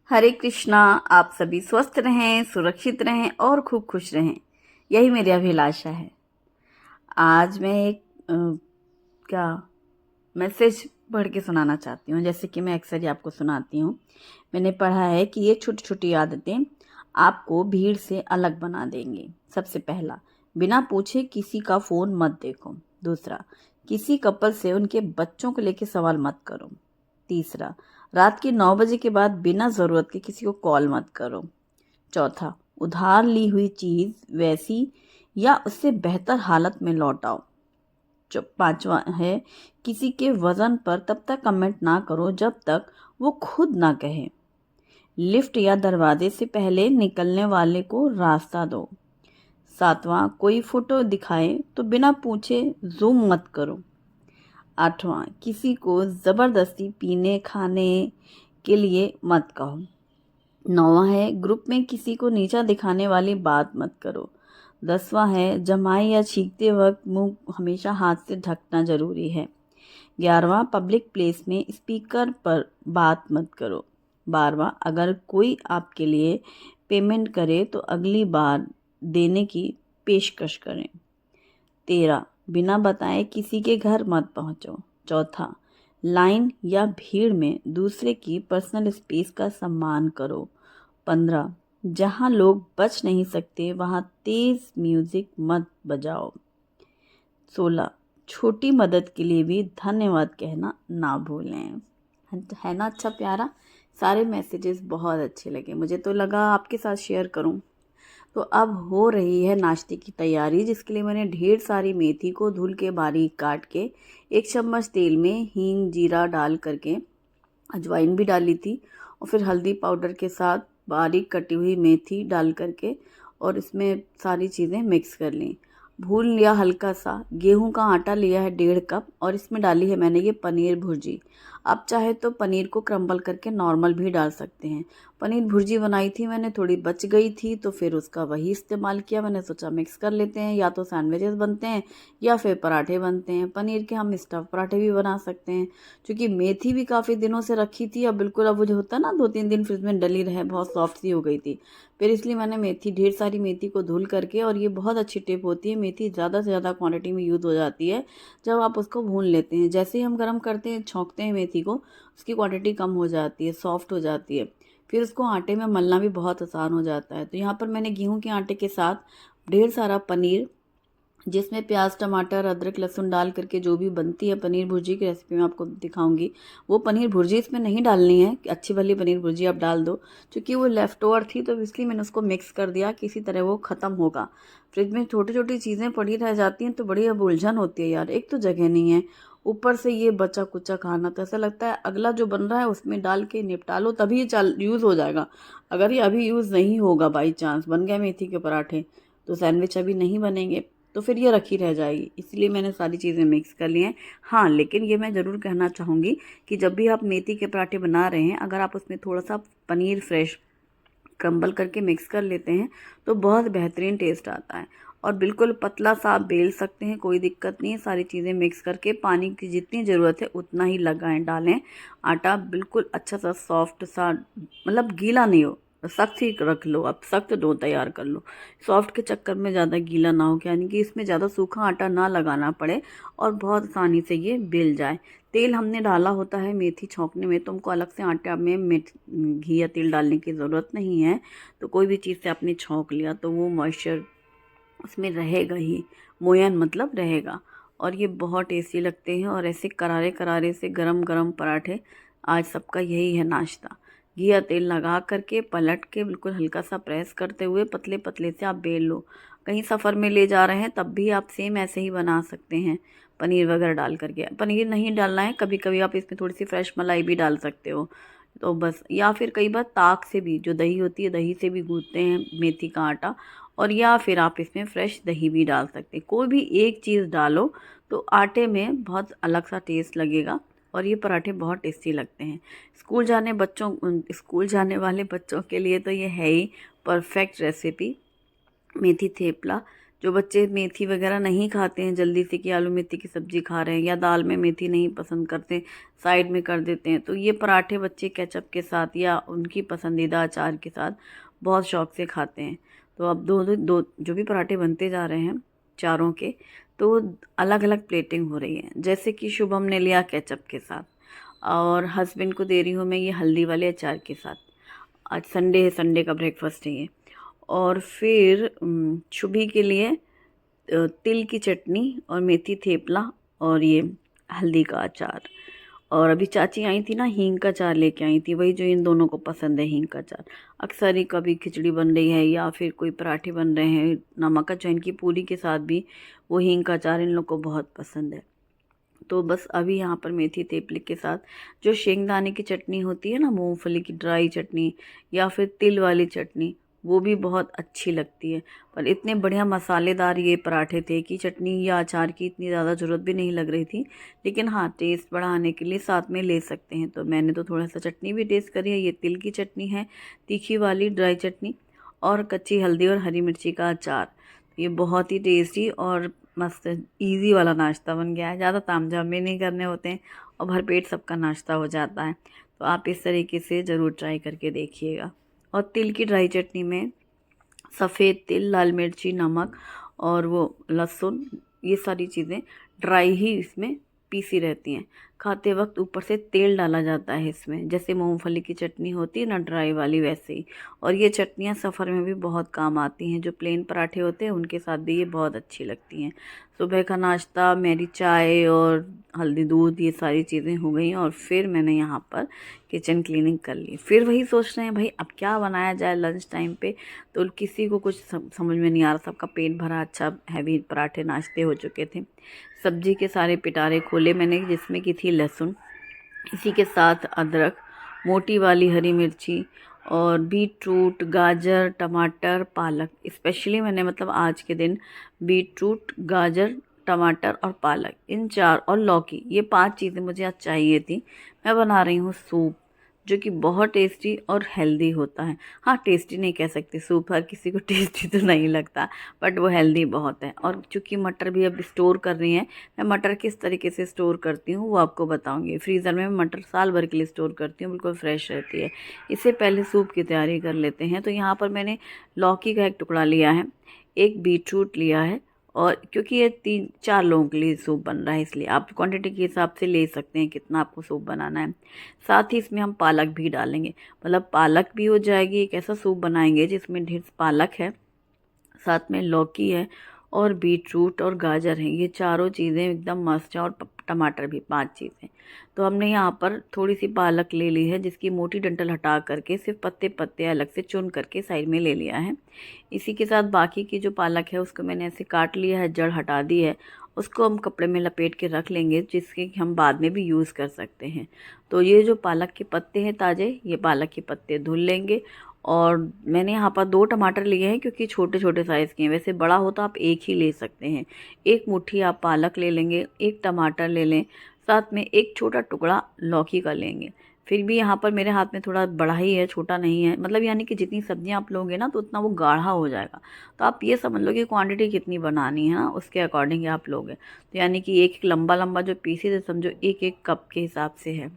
हरे कृष्णा। आप सभी स्वस्थ रहें, सुरक्षित रहें और खूब खुश रहें, यही मेरी अभिलाषा है। आज मैं एक क्या मैसेज पढ़ के सुनाना चाहती हूँ, जैसे कि मैं अक्सर ही आपको सुनाती हूँ। मैंने पढ़ा है कि ये छोटी छोटी आदतें आपको भीड़ से अलग बना देंगी। सबसे पहला, बिना पूछे किसी का फ़ोन मत देखो। दूसरा, किसी कपल से उनके बच्चों को लेकर सवाल मत करो। तीसरा, रात के 9 बजे के बाद बिना ज़रूरत के किसी को कॉल मत करो। चौथा, उधार ली हुई चीज़ वैसी या उससे बेहतर हालत में लौटाओ। जो पांचवा है, किसी के वजन पर तब तक कमेंट ना करो जब तक वो खुद ना कहे। लिफ्ट या दरवाजे से पहले निकलने वाले को रास्ता दो। सातवां, कोई फोटो दिखाए तो बिना पूछे जूम मत करो। आठवां, किसी को जबरदस्ती पीने खाने के लिए मत कहो। नौवां है, ग्रुप में किसी को नीचा दिखाने वाली बात मत करो। 10वां है, जमाई या छींकते वक्त मुंह हमेशा हाथ से ढकना जरूरी है। 11वां, पब्लिक प्लेस में स्पीकर पर बात मत करो। 12वां, अगर कोई आपके लिए पेमेंट करे तो अगली बार देने की पेशकश करें। 13, बिना बताए किसी के घर मत पहुंचो। चौथा, लाइन या भीड़ में दूसरे की पर्सनल स्पेस का सम्मान करो। 15, जहाँ लोग बच नहीं सकते वहाँ तेज म्यूजिक मत बजाओ। 16, छोटी मदद के लिए भी धन्यवाद कहना ना भूलें। है ना अच्छा प्यारा। सारे मैसेजेस बहुत अच्छे लगे, मुझे तो लगा आपके साथ शेयर करूं। तो अब हो रही है नाश्ते की तैयारी, जिसके लिए मैंने ढेर सारी मेथी को धुल के बारीक काट के 1 चम्मच तेल में हींग जीरा डाल करके अजवाइन भी डाली थी, और फिर हल्दी पाउडर के साथ बारीक कटी हुई मेथी डाल करके और इसमें सारी चीज़ें मिक्स कर ली। भून लिया हल्का सा। गेहूं का आटा लिया है 1.5 कप, और इसमें डाली है मैंने ये पनीर भुर्जी। आप चाहे तो पनीर को क्रम्बल करके नॉर्मल भी डाल सकते हैं। पनीर भुर्जी बनाई थी मैंने, थोड़ी बच गई थी तो फिर उसका वही इस्तेमाल किया। मैंने सोचा मिक्स कर लेते हैं, या तो सैंडविचेस बनते हैं या फिर पराठे बनते हैं। पनीर के हम स्टफ पराठे भी बना सकते हैं। क्योंकि मेथी भी काफ़ी दिनों से रखी थी, अब बिल्कुल अब वो जो होता है ना 2-3 दिन फ्रिज में डली रहे, बहुत सॉफ्ट सी हो गई थी। फिर इसलिए मैंने मेथी ढेर सारी मेथी को धुल करके, और ये बहुत अच्छी टिप होती है, मेथी ज़्यादा से ज़्यादा क्वांटिटी में यूज़ हो जाती है जब आप उसको भून लेते हैं। जैसे ही हम गर्म करते हैं, छौंकते हैं मेथी को, उसकी क्वांटिटी कम हो जाती है, सॉफ्ट हो जाती है। फिर उसको आटे में मलना भी बहुत आसान हो जाता है। तो यहाँ पर मैंने गेहूं के आटे के साथ ढेर सारा पनीर, जिसमें प्याज टमाटर अदरक लहसुन डाल करके जो भी बनती है पनीर भुर्जी की रेसिपी मैं आपको दिखाऊंगी, वो पनीर भुर्जी इसमें नहीं डालनी है। अच्छी भली पनीर भुर्जी आप डाल दो, क्योंकि वो लेफ्ट ओवर थी तो इसलिए मैंने उसको मिक्स कर दिया। किसी तरह वो ख़त्म होगा। फ्रिज में छोटी छोटी चीज़ें पड़ी रह जाती हैं तो बड़ी अब उलझन होती है यार, एक तो जगह नहीं है, ऊपर से ये बचा कुचा खाना, तो ऐसा लगता है अगला जो बन रहा है उसमें डाल के निपटा लो तभी ये यूज़ हो जाएगा। अगर ये अभी यूज़ नहीं होगा, बाई चांस बन गए मेथी के पराठे, तो सैंडविच अभी नहीं बनेंगे, तो फिर ये रखी रह जाएगी। इसलिए मैंने सारी चीज़ें मिक्स कर ली हैं। हाँ, लेकिन ये मैं ज़रूर कहना चाहूँगी कि जब भी आप मेथी के पराठे बना रहे हैं, अगर आप उसमें थोड़ा सा पनीर फ्रेश क्रम्बल करके मिक्स कर लेते हैं तो बहुत बेहतरीन टेस्ट आता है। और बिल्कुल पतला सा आप बेल सकते हैं, कोई दिक्कत नहीं है। सारी चीज़ें मिक्स करके पानी की जितनी ज़रूरत है उतना ही लगाएं, डालें। आटा बिल्कुल अच्छा सा सॉफ्ट सा, मतलब गीला नहीं हो, सख्त ही रख लो, आप सख्त डो तैयार कर लो। सॉफ्ट के चक्कर में ज़्यादा गीला ना हो, यानी कि इसमें ज़्यादा सूखा आटा ना लगाना पड़े और बहुत आसानी से ये बेल जाए। तेल हमने डाला होता है मेथी छौंकने में, तो हमको अलग से आटा में घी या तेल डालने की ज़रूरत नहीं है। तो कोई भी चीज़ से आपने छौंक लिया तो वो मॉइस्चर उसमें रहेगा ही, मोयन मतलब रहेगा। और ये बहुत टेस्टी लगते हैं। और ऐसे करारे करारे से गरम गरम पराठे आज सबका यही है नाश्ता। घी या तेल लगा करके पलट के बिल्कुल हल्का सा प्रेस करते हुए पतले पतले से आप बेल लो। कहीं सफ़र में ले जा रहे हैं तब भी आप सेम ऐसे ही बना सकते हैं, पनीर वगैरह डाल करके। पनीर नहीं डालना है, कभी कभी आप इसमें थोड़ी सी फ्रेश मलाई भी डाल सकते हो, तो बस। या फिर कई बार ताक से भी, जो दही होती है, दही से भी गूंथते हैं मेथी का आटा, और या फिर आप इसमें फ्रेश दही भी डाल सकते हैं। कोई भी एक चीज़ डालो तो आटे में बहुत अलग सा टेस्ट लगेगा, और ये पराठे बहुत टेस्टी लगते हैं। स्कूल जाने वाले बच्चों के लिए तो ये है ही परफेक्ट रेसिपी। मेथी थेपला जो बच्चे मेथी वगैरह नहीं खाते हैं जल्दी से, कि आलू मेथी की सब्ज़ी खा रहे हैं या दाल में मेथी नहीं पसंद करते, साइड में कर देते हैं, तो ये पराठे बच्चे केचप के साथ या उनकी पसंदीदा अचार के साथ बहुत शौक से खाते हैं। तो अब दो दो दो जो भी पराठे बनते जा रहे हैं चारों के, तो अलग अलग प्लेटिंग हो रही है। जैसे कि शुभम ने लिया केचप के साथ, और हस्बैंड को दे रही हूँ मैं ये हल्दी वाले अचार के साथ। आज संडे है, संडे का ब्रेकफास्ट है ये। और फिर शुभी के लिए तिल की चटनी और मेथी थेपला और ये हल्दी का अचार। और अभी चाची आई थी ना, हींग का अचार लेके आई थी, वही जो इन दोनों को पसंद है, हींग का अचार। अक्सर ही कभी खिचड़ी बन रही है या फिर कोई पराठे बन रहे हैं नमक अजवाइन की पूरी के साथ भी वो हींग का अचार इन लोग को बहुत पसंद है। तो बस अभी यहाँ पर मेथी थेपले के साथ जो शेंगदाने की चटनी होती है ना, मूंगफली की ड्राई चटनी या फिर तिल वाली चटनी, वो भी बहुत अच्छी लगती है। पर इतने बढ़िया मसालेदार ये पराठे थे कि चटनी या अचार की इतनी ज़्यादा ज़रूरत भी नहीं लग रही थी। लेकिन हाँ, टेस्ट बढ़ाने के लिए साथ में ले सकते हैं, तो मैंने तो थोड़ा सा चटनी भी टेस्ट करी है। ये तिल की चटनी है, तीखी वाली ड्राई चटनी, और कच्ची हल्दी और हरी मिर्ची का अचार। ये बहुत ही टेस्टी और मस्त इजी वाला नाश्ता बन गया है। ज़्यादा तामझाम भी नहीं करने होते हैं और भरपेट सबका नाश्ता हो जाता है। तो आप इस तरीके से ज़रूर ट्राई करके देखिएगा। और तिल की ड्राई चटनी में सफ़ेद तिल, लाल मिर्ची, नमक और वो लहसुन, ये सारी चीज़ें ड्राई ही इसमें पीसी रहती हैं। खाते वक्त ऊपर से तेल डाला जाता है इसमें, जैसे मूंगफली की चटनी होती है ना ड्राई वाली, वैसे ही। और ये चटनियाँ सफ़र में भी बहुत काम आती हैं। जो प्लेन पराठे होते हैं उनके साथ भी ये बहुत अच्छी लगती हैं। सुबह का नाश्ता, मेरी चाय और हल्दी दूध, ये सारी चीज़ें हो गई। और फिर मैंने यहाँ पर किचन क्लीनिंग कर ली। फिर वही सोच रहे हैं भाई अब क्या बनाया जाए लंच टाइम पे। तो किसी को कुछ समझ में नहीं आ रहा, सबका पेट भरा, अच्छा हैवी पराठे नाश्ते हो चुके थे। सब्जी के सारे पिटारे खोले मैंने, जिसमें की थी लहसुन, इसी के साथ अदरक, मोटी वाली हरी मिर्ची और बीटरूट, गाजर, टमाटर, पालक। स्पेशली मैंने मतलब आज के दिन बीटरूट, गाजर, टमाटर और पालक, इन चार, और लौकी, ये 5 चीज़ें मुझे आज चाहिए थी। मैं बना रही हूँ सूप, जो कि बहुत टेस्टी और हेल्दी होता है। हाँ, टेस्टी नहीं कह सकती, सूप हर किसी को टेस्टी तो नहीं लगता, बट वो हेल्दी बहुत है। और चूँकि मटर भी अब स्टोर कर रही हैं, मैं मटर किस तरीके से स्टोर करती हूँ वो आपको बताऊँगी। फ्रीज़र में मैं मटर साल भर के लिए स्टोर करती हूँ, बिल्कुल फ्रेश रहती है। इससे पहले सूप की तैयारी कर लेते हैं। तो यहाँ पर मैंने लौकी का एक टुकड़ा लिया है, एक बीटरूट लिया है, और क्योंकि ये 3-4 लोगों के लिए सूप बन रहा है, इसलिए आप क्वांटिटी के हिसाब से ले सकते हैं कितना आपको सूप बनाना है। साथ ही इसमें हम पालक भी डालेंगे, मतलब पालक भी हो जाएगी। एक ऐसा सूप बनाएंगे जिसमें ढेर पालक है, साथ में लौकी है और बीटरूट और गाजर है, ये चारों चीज़ें एकदम मस्त हैं। और टमाटर भी, 5 चीज़ें। तो हमने यहाँ पर थोड़ी सी पालक ले ली है, जिसकी मोटी डंठल हटा करके सिर्फ पत्ते पत्ते अलग से चुन करके साइड में ले लिया है। इसी के साथ बाकी की जो पालक है उसको मैंने ऐसे काट लिया है, जड़ हटा दी है। उसको हम कपड़े में लपेट के रख लेंगे, जिसके हम बाद में भी यूज़ कर सकते हैं। तो ये जो पालक के पत्ते हैं ताज़े, ये पालक के पत्ते धुल लेंगे। और मैंने यहाँ पर 2 टमाटर लिए हैं, क्योंकि छोटे छोटे साइज़ के हैं। वैसे बड़ा हो तो आप एक ही ले सकते हैं। एक मुट्ठी आप पालक ले लेंगे, एक टमाटर ले लें, साथ में एक छोटा टुकड़ा लौकी का लेंगे। फिर भी यहाँ पर मेरे हाथ में थोड़ा बड़ा ही है, छोटा नहीं है, मतलब यानी कि जितनी सब्जियाँ आप लोगे ना तो उतना वो गाढ़ा हो जाएगा। तो आप ये समझ लो कि क्वांटिटी कितनी बनानी है ना, उसके अकॉर्डिंग आप लोगे। तो यानी कि एक एक लंबा लंबा जो पीसेज है, समझो 1-1 कप के हिसाब से है।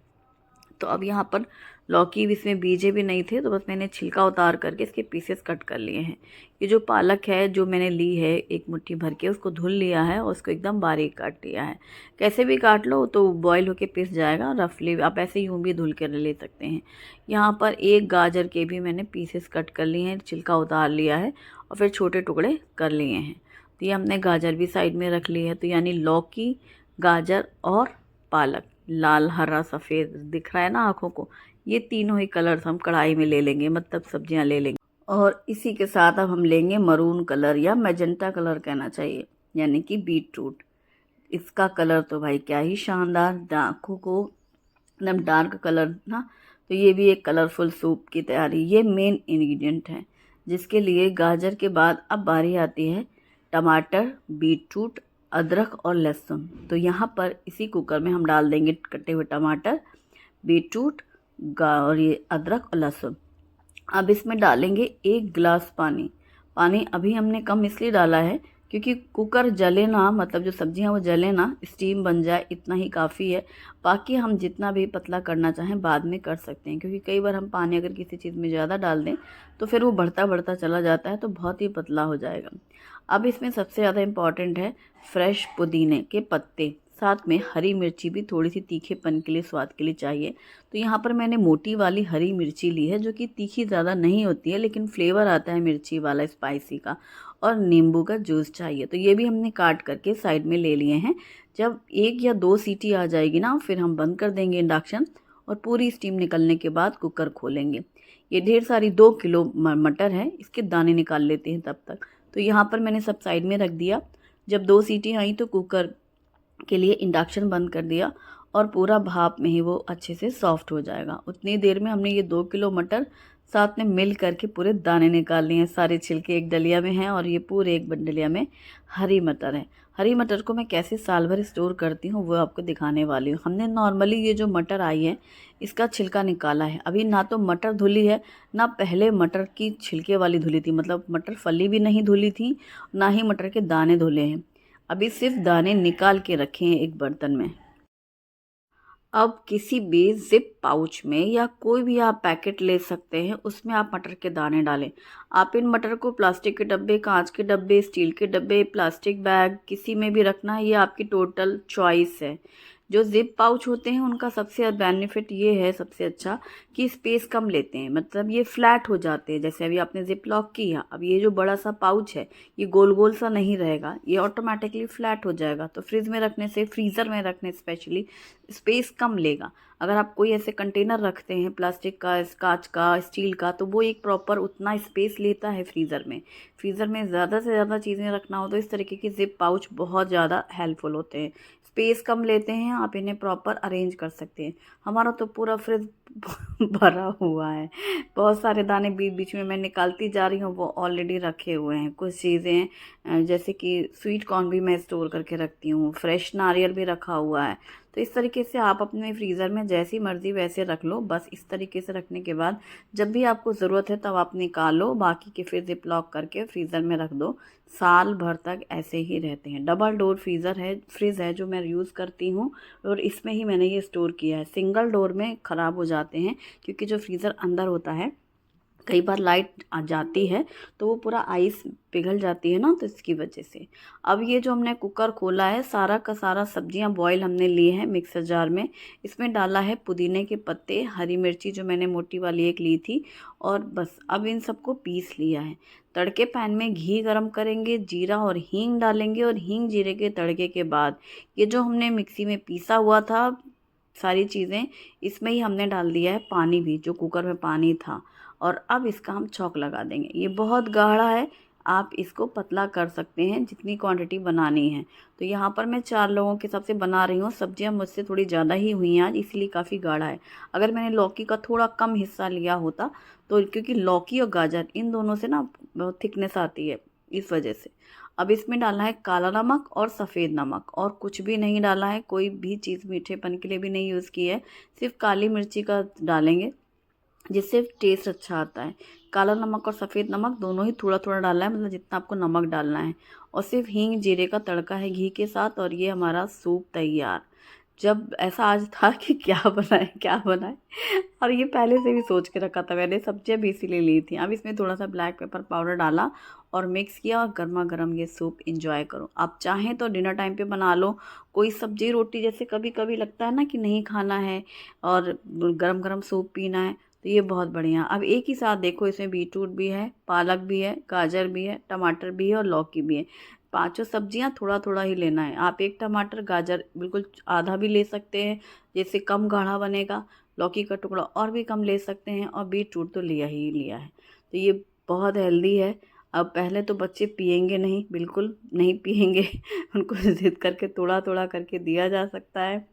तो अब यहाँ पर लौकी भी, इसमें बीजे भी नहीं थे, तो बस मैंने छिलका उतार करके इसके पीसेस कट कर लिए हैं। ये जो पालक है जो मैंने ली है एक मुट्ठी भर के, उसको धुल लिया है और उसको एकदम बारीक काट लिया है। कैसे भी काट लो तो बॉईल होके पिस जाएगा रफली, आप ऐसे यूँ भी धुल कर ले सकते हैं। यहाँ पर एक गाजर के भी मैंने पीसेस कट कर लिए हैं, छिलका उतार लिया है और फिर छोटे टुकड़े कर लिए हैं। तो ये हमने गाजर भी साइड में रख ली है। तो यानी लौकी, गाजर और पालक, लाल, हरा, सफ़ेद दिख रहा है ना आँखों को, ये तीनों ही कलर्स हम कढ़ाई में ले लेंगे, मतलब सब्जियां ले लेंगे। और इसी के साथ अब हम लेंगे मरून कलर या मैजेंटा कलर कहना चाहिए, यानी कि बीटरूट। इसका कलर तो भाई क्या ही शानदार, आँखों को एकदम डार्क कलर ना। तो ये भी एक कलरफुल सूप की तैयारी, ये मेन इंग्रेडिएंट है, जिसके लिए गाजर के बाद अब बारी आती है टमाटर, बीटरूट, अदरक और लहसुन। तो यहाँ पर इसी कुकर में हम डाल देंगे कटे हुए टमाटर, बीटरूट और ये अदरक और लहसुन। अब इसमें डालेंगे 1 गिलास पानी। पानी अभी हमने कम इसलिए डाला है क्योंकि कुकर जले ना, मतलब जो सब्जियां वो जले ना, स्टीम बन जाए, इतना ही काफ़ी है। बाकी हम जितना भी पतला करना चाहें बाद में कर सकते हैं, क्योंकि कई बार हम पानी अगर किसी चीज़ में ज़्यादा डाल दें तो फिर वो बढ़ता बढ़ता चला जाता है, तो बहुत ही पतला हो जाएगा। अब इसमें सबसे ज़्यादा इम्पॉर्टेंट है फ्रेश पुदीने के पत्ते, साथ में हरी मिर्ची भी थोड़ी सी तीखेपन के लिए, स्वाद के लिए चाहिए। तो यहाँ पर मैंने मोटी वाली हरी मिर्ची ली है, जो कि तीखी ज़्यादा नहीं होती है, लेकिन फ्लेवर आता है मिर्ची वाला स्पाइसी का। और नींबू का जूस चाहिए, तो ये भी हमने काट करके साइड में ले लिए हैं। जब 1 या 2 सीटी आ जाएगी ना, फिर हम बंद कर देंगे इंडक्शन, और पूरी स्टीम निकलने के बाद कुकर खोलेंगे। ये ढेर सारी 2 किलो मटर है, इसके दाने निकाल लेते हैं तब तक। तो यहाँ पर मैंने सब साइड में रख दिया। जब 2 सीटी आई तो कुकर के लिए इंडक्शन बंद कर दिया, और पूरा भाप में ही वो अच्छे से सॉफ्ट हो जाएगा। उतनी देर में हमने ये 2 किलो मटर साथ में मिल करके पूरे दाने निकाल लिए हैं। सारे छिलके एक डलिया में हैं, और ये पूरे एक डलिया में हरी मटर है। हरी मटर को मैं कैसे साल भर स्टोर करती हूँ वो आपको दिखाने वाली हूँ। हमने नॉर्मली ये जो मटर आई है इसका छिलका निकाला है। अभी ना तो मटर धुली है, ना पहले मटर की छिलके वाली धुली थी, मतलब मटर फली भी नहीं धुली थी, ना ही मटर के दाने धुले हैं। अभी सिर्फ दाने निकाल के रखे हैं एक बर्तन में। अब किसी भी जिप पाउच में या कोई भी आप पैकेट ले सकते हैं, उसमें आप मटर के दाने डालें। आप इन मटर को प्लास्टिक के डब्बे, कांच के डब्बे, स्टील के डब्बे, प्लास्टिक बैग, किसी में भी रखना है, ये आपकी टोटल चॉइस है। जो जिप पाउच होते हैं उनका सबसे बेनिफिट ये है, सबसे अच्छा, कि स्पेस कम लेते हैं, मतलब ये फ्लैट हो जाते हैं। जैसे अभी आपने जिप लॉक किया, अब ये जो बड़ा सा पाउच है ये गोल गोल सा नहीं रहेगा, ये ऑटोमेटिकली फ्लैट हो जाएगा। तो फ्रिज में रखने से, फ्रीज़र में रखने स्पेशली, स्पेस कम लेगा। अगर आप कोई ऐसे कंटेनर रखते हैं प्लास्टिक का, कांच का, स्टील का, तो वो एक प्रॉपर उतना स्पेस लेता है फ्रीज़र में। फ्रीज़र में ज़्यादा से ज़्यादा चीज़ें रखना हो तो इस तरीके के जिप पाउच बहुत ज़्यादा हेल्पफुल होते हैं। स्पेस कम लेते हैं, आप इन्हें प्रॉपर अरेंज कर सकते हैं। हमारा तो पूरा फ्रिज भरा हुआ है, बहुत सारे दाने बीच बीच में मैं निकालती जा रही हूँ, वो ऑलरेडी रखे हुए हैं। कुछ चीज़ें जैसे कि स्वीट कॉर्न भी मैं स्टोर करके रखती हूँ, फ्रेश नारियल भी रखा हुआ है। तो इस तरीके से आप अपने फ्रीज़र में जैसी मर्ज़ी वैसे रख लो। बस इस तरीके से रखने के बाद जब भी आपको ज़रूरत है तब आप निकालो, बाकी के फिर जिप लॉक करके फ्रीज़र में रख दो। साल भर तक ऐसे ही रहते हैं। डबल डोर फ्रिज है जो मैं यूज़ करती हूँ, और इसमें ही मैंने ये स्टोर किया है। सिंगल डोर में ख़राब हो जाते हैं, क्योंकि जो फ्रीज़र अंदर होता है, कई बार लाइट आ जाती है तो वो पूरा आइस पिघल जाती है ना, तो इसकी वजह से। अब ये जो हमने कुकर खोला है, सारा का सारा सब्जियां बॉईल हमने लिए हैं मिक्सर जार में। इसमें डाला है पुदीने के पत्ते, हरी मिर्ची जो मैंने मोटी वाली एक ली थी, और बस अब इन सबको पीस लिया है। तड़के पैन में घी गरम करेंगे, जीरा और हींग डालेंगे, और हींग जीरे के तड़के के बाद ये जो हमने मिक्सी में पीसा हुआ था सारी चीज़ें, इसमें ही हमने डाल दिया है पानी भी, जो कुकर में पानी था। और अब इसका हम छौंक लगा देंगे। ये बहुत गाढ़ा है, आप इसको पतला कर सकते हैं जितनी क्वांटिटी बनानी है। तो यहाँ पर मैं 4 लोगों के हिसाब से बना रही हूँ। सब्जियाँ मुझसे थोड़ी ज़्यादा ही हुई हैं आज, इसलिए काफ़ी गाढ़ा है। अगर मैंने लौकी का थोड़ा कम हिस्सा लिया होता तो, क्योंकि लौकी और गाजर इन दोनों से ना बहुत थिकनेस आती है, इस वजह से। अब इसमें डालना है काला नमक और सफ़ेद नमक, और कुछ भी नहीं डाला है, कोई भी चीज़ मीठेपन के लिए भी नहीं यूज़ की है। सिर्फ काली मिर्ची का डालेंगे, जिससे टेस्ट अच्छा आता है। काला नमक और सफ़ेद नमक दोनों ही थोड़ा थोड़ा डालना है, मतलब जितना आपको नमक डालना है। और सिर्फ हींग जीरे का तड़का है घी के साथ, और ये हमारा सूप तैयार। जब ऐसा आज था कि क्या बनाए क्या बनाए, और ये पहले से भी सोच के रखा था मैंने, सब्जियां भी इसीलिए ली थी। अब इसमें थोड़ा सा ब्लैक पेपर पाउडर डाला और मिक्स किया, और गर्मा गर्म ये सूप इंजॉय करो। आप चाहें तो डिनर टाइम पे बना लो। कोई सब्जी रोटी जैसे कभी कभी लगता है ना कि नहीं खाना है और गरम गरम सूप पीना है, तो ये बहुत बढ़िया। अब एक ही साथ देखो, इसमें बीटरूट भी है, पालक भी है, गाजर भी है, टमाटर भी है, और लौकी भी है। पांचों सब्जियां थोड़ा थोड़ा ही लेना है। आप एक टमाटर, गाजर बिल्कुल आधा भी ले सकते हैं, जैसे कम गाढ़ा बनेगा। लौकी का टुकड़ा और भी कम ले सकते हैं, और बीटरूट तो लिया ही लिया है। तो ये बहुत हेल्दी है। अब पहले तो बच्चे पियेंगे नहीं, बिल्कुल नहीं पियेंगे उनको जिद करके थोड़ा थोड़ा करके दिया जा सकता है।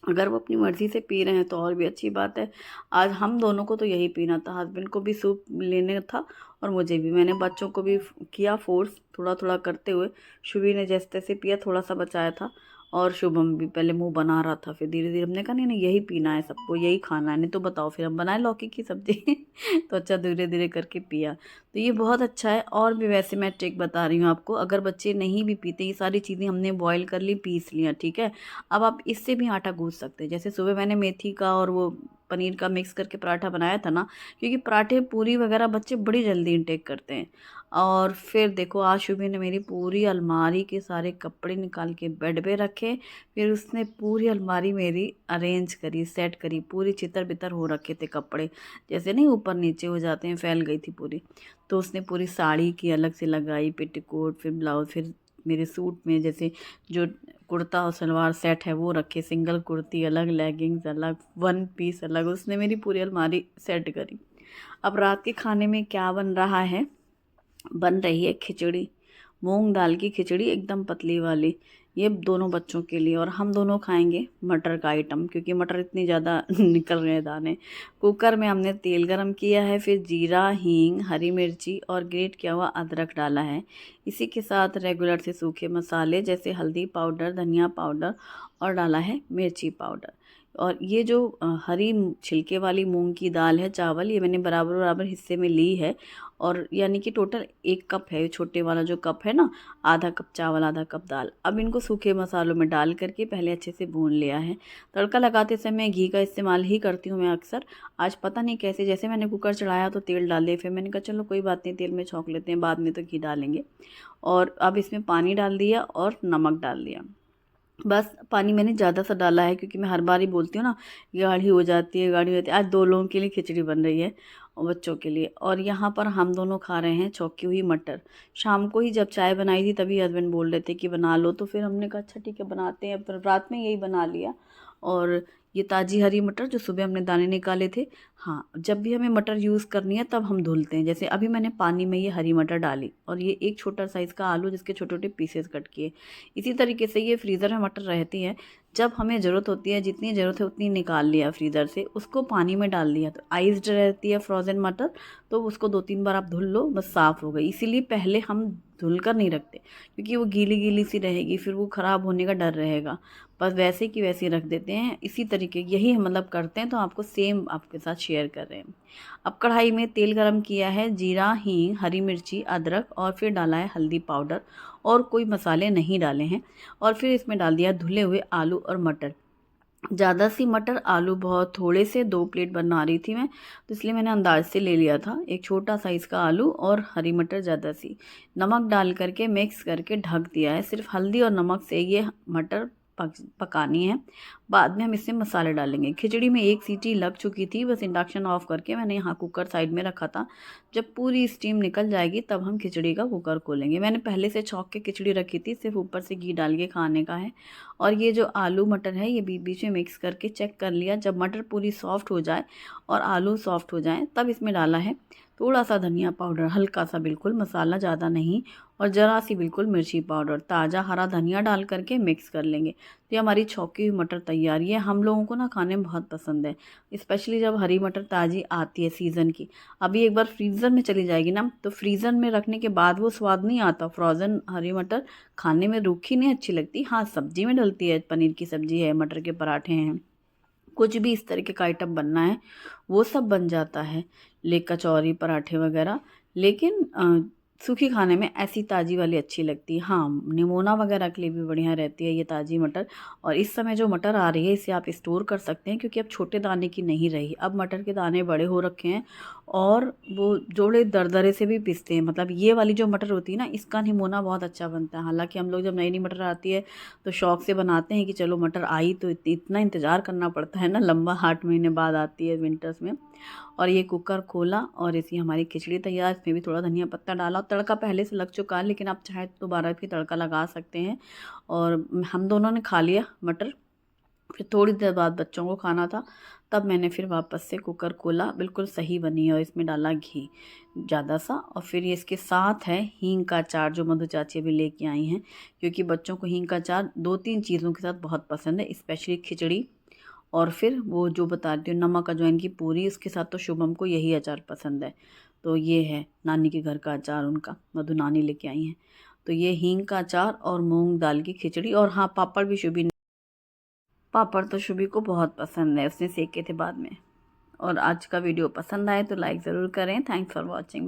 अगर वो अपनी मर्ज़ी से पी रहे हैं तो और भी अच्छी बात है। आज हम दोनों को तो यही पीना था, हस्बैंड को भी सूप लेने था, और मुझे भी। मैंने बच्चों को भी किया फोर्स, थोड़ा थोड़ा करते हुए। शुभी ने जैसे तैसे पिया, थोड़ा सा बचाया था, और शुभम भी पहले मुंह बना रहा था, फिर धीरे धीरे हमने कहा नहीं नहीं यही पीना है, सबको यही खाना है, नहीं तो बताओ। फिर हम बनाए लौकी की सब्जी तो अच्छा धीरे धीरे करके पिया। तो ये बहुत अच्छा है। और भी वैसे मैं ट्रिक बता रही हूँ आपको, अगर बच्चे नहीं भी पीते, ये सारी चीज़ें हमने बॉईल कर ली, पीस लिया, ठीक है। अब आप इससे भी आटा गूंथ सकते हैं। जैसे सुबह मैंने मेथी का और वो पनीर का मिक्स करके पराठा बनाया था ना, क्योंकि पराठे पूरी वगैरह बच्चे बड़ी जल्दी इंटेक करते हैं। और फिर देखो आज शुभी ने मेरी पूरी अलमारी के सारे कपड़े निकाल के बेड पे रखे, फिर उसने पूरी अलमारी मेरी अरेंज करी, सेट करी, पूरी चितर बितर हो रखे थे कपड़े, जैसे नहीं ऊपर नीचे हो जाते हैं, फैल गई थी पूरी। तो उसने पूरी साड़ी की अलग से लगाई, पेटीकोट, फिर ब्लाउज, फिर मेरे सूट में जैसे जो कुर्ता और सलवार सेट है वो रखे, सिंगल कुर्ती अलग, लेगिंग्स अलग, वन पीस अलग, उसने मेरी पूरी अलमारी सेट करी। अब रात के खाने में क्या बन रहा है, बन रही है खिचड़ी, मूंग दाल की खिचड़ी एकदम पतली वाली, ये दोनों बच्चों के लिए। और हम दोनों खाएंगे मटर का आइटम, क्योंकि मटर इतनी ज़्यादा निकल रहे हैं दाने। कुकर में हमने तेल गरम किया है, फिर जीरा, हींग, हरी मिर्ची और ग्रेट किया हुआ अदरक डाला है। इसी के साथ रेगुलर से सूखे मसाले जैसे हल्दी पाउडर, धनिया पाउडर और डाला है मिर्ची पाउडर। और ये जो हरी छिलके वाली मूंग की दाल है, चावल, ये मैंने बराबर बराबर हिस्से में ली है। और यानी कि टोटल 1 कप है, छोटे वाला जो कप है ना, आधा कप चावल आधा कप दाल। अब इनको सूखे मसालों में डाल करके पहले अच्छे से भून लिया है। तड़का लगाते समय घी का इस्तेमाल ही करती हूँ मैं अक्सर। आज पता नहीं कैसे, जैसे मैंने कुकर चढ़ाया तो तेल डाल दिया, फिर मैंने कहा चलो कोई बात नहीं, तेल में छौंक लेते हैं, बाद में तो घी डालेंगे। और अब इसमें पानी डाल दिया और नमक डाल दिया। बस पानी मैंने ज़्यादा सा डाला है, क्योंकि मैं हर बार ही बोलती हूँ ना, गाढ़ी हो जाती है, गाढ़ी हो जाती है। आज 2 लोगों के लिए खिचड़ी बन रही है और बच्चों के लिए। और यहाँ पर हम दोनों खा रहे हैं छौंकी हुई मटर। शाम को ही जब चाय बनाई थी तभी हस्बैंड बोल रहे थे कि बना लो, तो फिर हमने कहा अच्छा ठीक है बनाते हैं। अब रात में यही बना लिया। और ये ताज़ी हरी मटर जो सुबह हमने दाने निकाले थे। हाँ, जब भी हमें मटर यूज़ करनी है तब हम धुलते हैं। जैसे अभी मैंने पानी में ये हरी मटर डाली, और ये एक छोटा साइज़ का आलू जिसके छोटे छोटे पीसेस कट किए। इसी तरीके से ये फ्रीज़र में मटर रहती है, जब हमें ज़रूरत होती है, जितनी ज़रूरत है उतनी निकाल लिया फ्रीज़र से, उसको पानी में डाल दिया, तो आइस्ड रहती है फ्रोज़न मटर, तो उसको 2-3 बार आप धुल लो, बस साफ़ हो गई। इसीलिए पहले हम धुल कर नहीं रखते, क्योंकि वो गीली गीली सी रहेगी, फिर वो ख़राब होने का डर रहेगा। बस वैसे की वैसे रख देते हैं। इसी तरीके यही हम मतलब करते हैं, तो आपको सेम आपके साथ शेयर कर रहे हैं। अब कढ़ाई में तेल गरम किया है, जीरा, हींग, हरी मिर्ची, अदरक, और फिर डाला है हल्दी पाउडर, और कोई मसाले नहीं डाले हैं। और फिर इसमें डाल दिया धुले हुए आलू और मटर। ज़्यादा सी मटर, आलू बहुत थोड़े से, 2 प्लेट बना रही थी मैं, तो इसलिए मैंने अंदाज से ले लिया था। एक छोटा साइज़ का आलू और हरी मटर ज़्यादा सी। नमक डाल करके मिक्स करके ढक दिया है। सिर्फ हल्दी और नमक से ये मटर पकानी है। बाद में हम इसमें मसाले डालेंगे। खिचड़ी में 1 सीटी लग चुकी थी, बस इंडक्शन ऑफ करके मैंने यहाँ कुकर साइड में रखा था। जब पूरी स्टीम निकल जाएगी तब हम खिचड़ी का कुकर खोलेंगे। मैंने पहले से छौंक के खिचड़ी रखी थी, सिर्फ ऊपर से घी डाल के खाने का है। और ये जो आलू मटर है, ये बीच बीच में मिक्स करके चेक कर लिया। जब मटर पूरी सॉफ्ट हो जाए और आलू सॉफ्ट हो जाए, तब इसमें डाला है थोड़ा सा धनिया पाउडर, हल्का सा, बिल्कुल मसाला ज़्यादा नहीं, और ज़रा सी बिल्कुल मिर्ची पाउडर, ताज़ा हरा धनिया डाल करके मिक्स कर लेंगे। तो ये हमारी छौंकी हुई मटर तैयार। ये हम लोगों को ना खाने में बहुत पसंद है, स्पेशली जब हरी मटर ताज़ी आती है सीज़न की। अभी एक बार फ्रीज़र में चली जाएगी ना, तो फ्रीज़र में रखने के बाद वो स्वाद नहीं आता। फ्रोज़न हरी मटर खाने में रूखी नहीं अच्छी लगती। हाँ, सब्जी में डलती है, पनीर की सब्जी है, मटर के पराठे हैं, कुछ भी इस तरीके का आइटम बनना है वो सब बन जाता है, ले कचौरी, पराठे वगैरह। लेकिन सूखी खाने में ऐसी ताज़ी वाली अच्छी लगती है। हाँ, निमोना वगैरह के लिए भी बढ़िया रहती है ये ताज़ी मटर। और इस समय जो मटर आ रही है इसे आप स्टोर कर सकते हैं, क्योंकि अब छोटे दाने की नहीं रही, अब मटर के दाने बड़े हो रखे हैं, और वो जोड़े दरदरे से भी पिसते हैं। मतलब ये वाली जो मटर होती है ना, इसका निमोना बहुत अच्छा बनता है। हालांकि हम लोग जब नई नई मटर आती है तो शौक से बनाते हैं कि चलो मटर आई, तो इतना इंतज़ार करना पड़ता है ना, लंबा 8 महीने बाद आती है विंटर्स में। और ये कुकर खोला और इसी हमारी खिचड़ी तैयार। इसमें भी थोड़ा धनिया पत्ता डाला, और तड़का पहले से लग चुका है, लेकिन आप चाहे तो दोबारा भी तड़का लगा सकते हैं। और हम दोनों ने खा लिया मटर। फिर थोड़ी देर बाद बच्चों को खाना था, तब मैंने फिर वापस से कुकर खोला। बिल्कुल सही बनी है, और इसमें डाला घी ज़्यादा सा। और फिर ये इसके साथ है हींग का अचार, जो मधु चाची अभी लेके आई हैं, क्योंकि बच्चों को हींग का अचार 2-3 चीज़ों के साथ बहुत पसंद है, स्पेशली खिचड़ी। और फिर वो जो बताती हूँ नमक अजवाइन की पूरी, उसके साथ तो शुभम को यही अचार पसंद है। तो ये है नानी के घर का अचार, उनका मधु नानी लेके आई हैं। तो ये हींग का अचार और मूंग दाल की खिचड़ी, और हाँ पापड़ भी शुभी, पापड़ तो शुभी को बहुत पसंद है, उसने सेके थे बाद में। और आज का वीडियो पसंद आए तो लाइक ज़रूर करें। Thanks for watching.